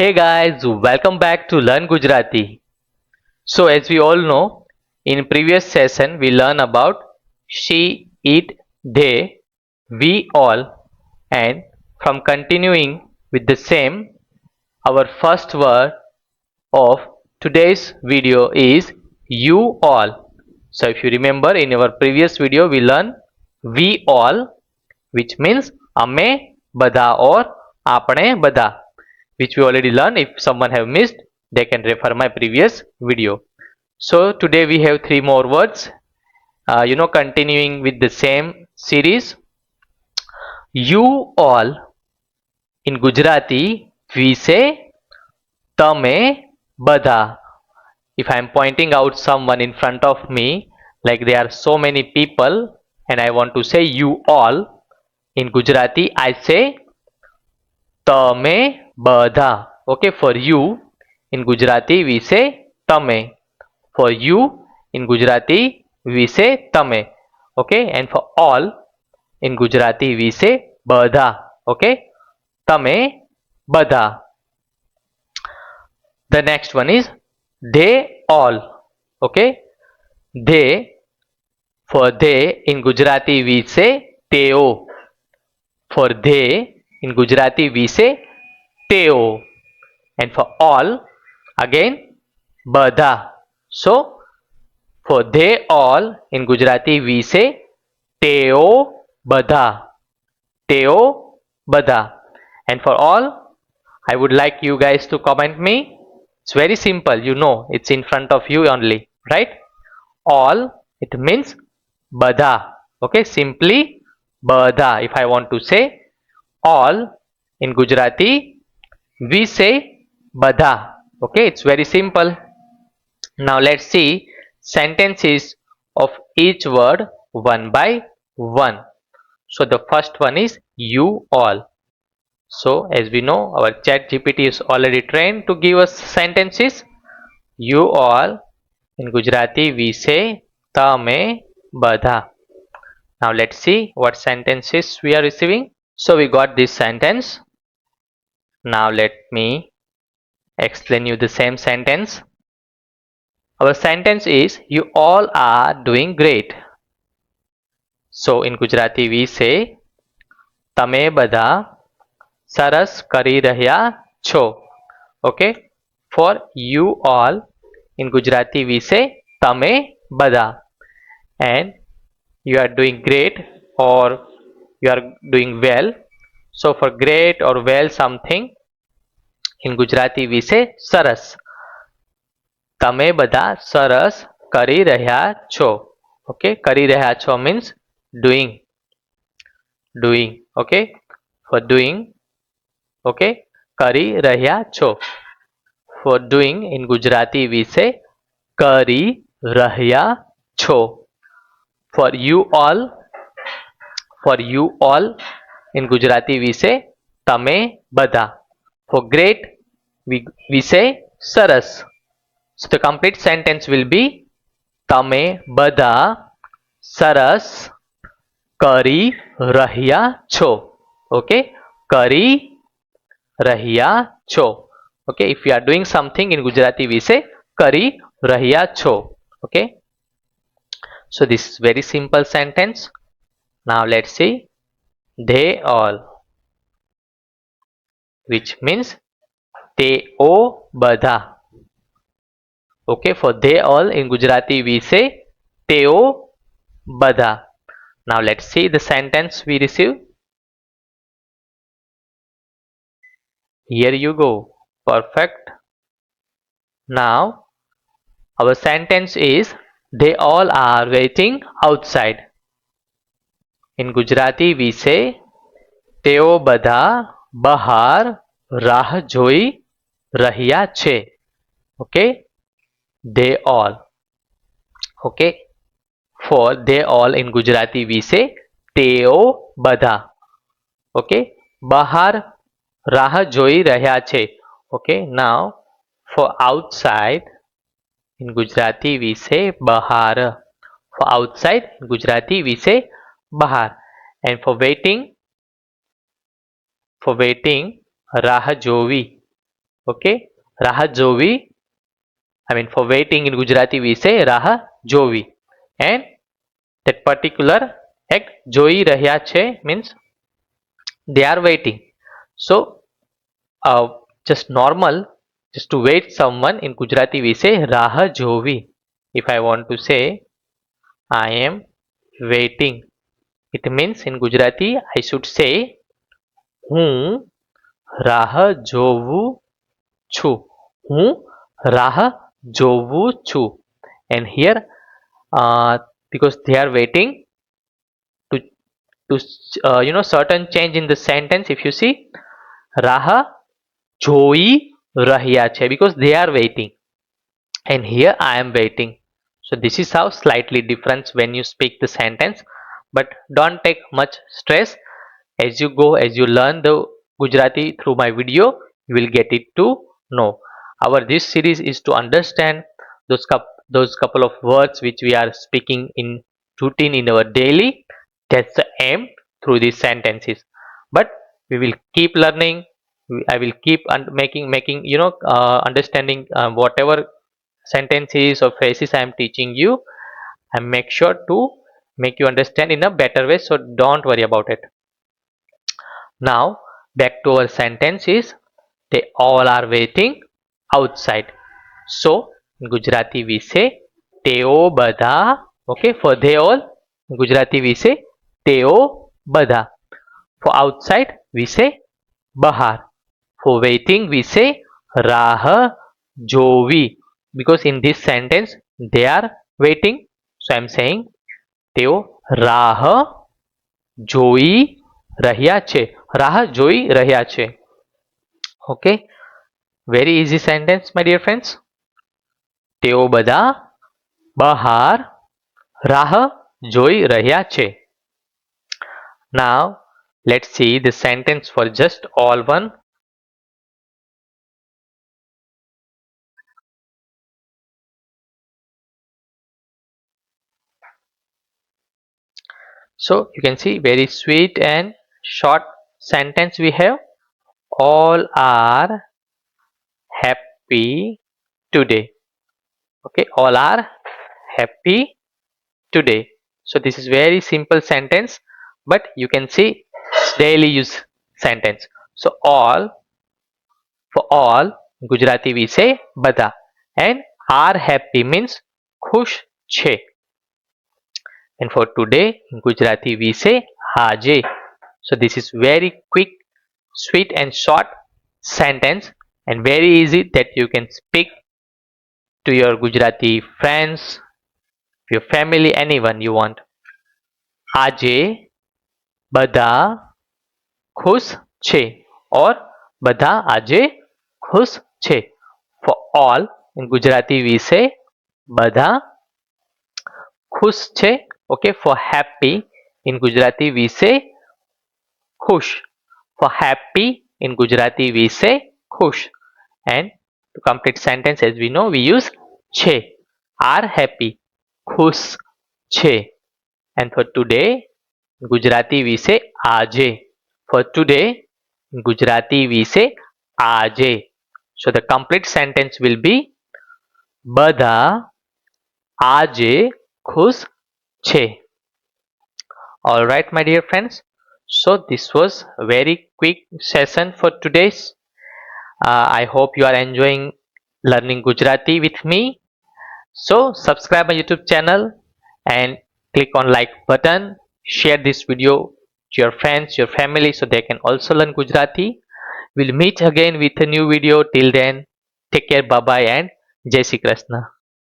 Hey guys, welcome back to Learn Gujarati. So as we all know, in previous session we learned about she, it, they, we all, and from continuing with the same, our first word of today's video is you all. So if you remember in our previous video we learned we all, which means ame bada or apne bada, which we already learned. If someone have missed, they can refer my previous video. So today we have three more words, continuing with the same series. You all, in Gujarati we say tame bada. If I am pointing out someone in front of me, like there are so many people and I want to say you all, in Gujarati I say તમે બધા. Okay, for you in Gujarati we say તમે. For you in Gujarati we say તમે. Okay, and for all in Gujarati we say બધા. Okay, તમે બધા. The next one is they all. Okay, they, for they in Gujarati we say તેઓ. For they in Gujarati we say તેઓ. And for all, again બધા. So for they all in Gujarati we say તેઓ બધા. તેઓ બધા. And for all, I would like you guys to comment me. It's very simple, you know, it's in front of you only, right? All, it means બધા. Okay, simply બધા. If I want to say all in Gujarati we say બધા. Okay, it's very simple. Now let's see sentences of each word one by one. So the first one is you all. So as we know, our chat GPT is already trained to give us sentences. You all in Gujarati we say તમે બધા. Now let's see what sentences we are receiving. So we got this sentence. Now let me explain you the same sentence. Our sentence is you all are doing great. So in Gujarati we say તમે બધા સરસ કરી રહ્યા છો. Okay, for you all in Gujarati we say તમે બધા. And you are doing great or you are doing well. So for great or well something in Gujarati we say સરસ. તમે બધા સરસ કરી રહ્યા છો. Okay, કરી રહ્યા છો means doing. Okay, for doing. Okay, કરી રહ્યા છો. For doing in Gujarati we say કરી રહ્યા છો. For you all in Gujarati we say તમે બધા. For great we say સરસ. So the complete sentence will be તમે બધા સરસ કરી રહ્યા છો. Okay, કરી રહ્યા છો. Okay, if you are doing something in Gujarati we say કરી રહ્યા છો. Okay, so this is very simple sentence. Now let's see they all, which means તેઓ બધા. Okay, for they all in Gujarati we say તેઓ બધા. Now let's see the sentence we receive. Here you go. Perfect. Now our sentence is they all are waiting outside. In Gujarati we say તેઓ બધા બહાર રાહ જોઈ રહ્યા છે. Okay, they all. Okay, for they all in Gujarati we say તેઓ બધા. Okay, બહાર રાહ જોઈ રહ્યા છે. Okay, now for outside in Gujarati we say બહાર. For outside in Gujarati we say બહાર. And for waiting રાહ જોવી. Okay, રાહ જોવી. I mean, for waiting in Gujarati we say રાહ જોવી. And that particular act જોઈ રહ્યા છે means they are waiting. So just normal, just to wait someone in Gujarati we say રાહ જોવી. If I want to say I am waiting, it means in Gujarati I should say હું રાહ જોઉં છું. હું રાહ જોઉં છું. And here because they are waiting to certain change in the sentence, if you see રાહ જોઈ રહ્યા છે because they are waiting, and here I am waiting. So this is how slightly different when you speak the sentence, but don't take much stress. As you go, as you learn the Gujarati through my video, you will get it to know. Our this series is to understand those couple of words which we are speaking in routine in our daily. That's the aim through these sentences. But we will keep learning. I will keep making understanding whatever sentences or phrases I am teaching you. I make sure to make you understand in a better way. So don't worry about it. Now back to our sentences. They all are waiting outside. So in Gujarati we say તેઓ બધા. Okay, for they all in Gujarati we say તેઓ બધા. For outside we say bahar. For waiting we say રાહ જોવી. Because in this sentence they are waiting. So I am saying તેઓ રાહ જોઈ રહ્યા છે. રાહ જોઈ રહ્યા છે. Okay, very easy sentence my dear friends. તેઓ બધા બહાર રાહ જોઈ રહ્યા છે. Now let's see the sentence for just all one. So you can see very sweet and short sentence we have. All are happy today. Okay, all are happy today. So this is very simple sentence, but you can see it's daily use sentence. So all, for all in Gujarati we say બધા, and are happy means ખુશ છે. And for today in Gujarati we say આજે. So this is very quick, sweet and short sentence, and very easy that you can speak to your Gujarati friends, your family, anyone you want. આજે બધા ખુશ છે, or બધા આજે ખુશ છે. For all in Gujarati we say બધા ખુશ છે. Okay, for happy in Gujarati we say ખુશ. For happy in Gujarati we say ખુશ. And to complete sentence, as we know, we use છે. Are happy, ખુશ છે. And for today in Gujarati we say આજે. For today in Gujarati we say આજે. So the complete sentence will be બધા આજે ખુશ છે. All right, my dear friends. So this was a very quick session for today's. I hope you are enjoying learning Gujarati with me. So subscribe my YouTube channel and click on like button. Share this video to your friends, your family, so they can also learn Gujarati. We'll meet again with a new video. Till then, take care, bye bye, and Jai Shri Krishna.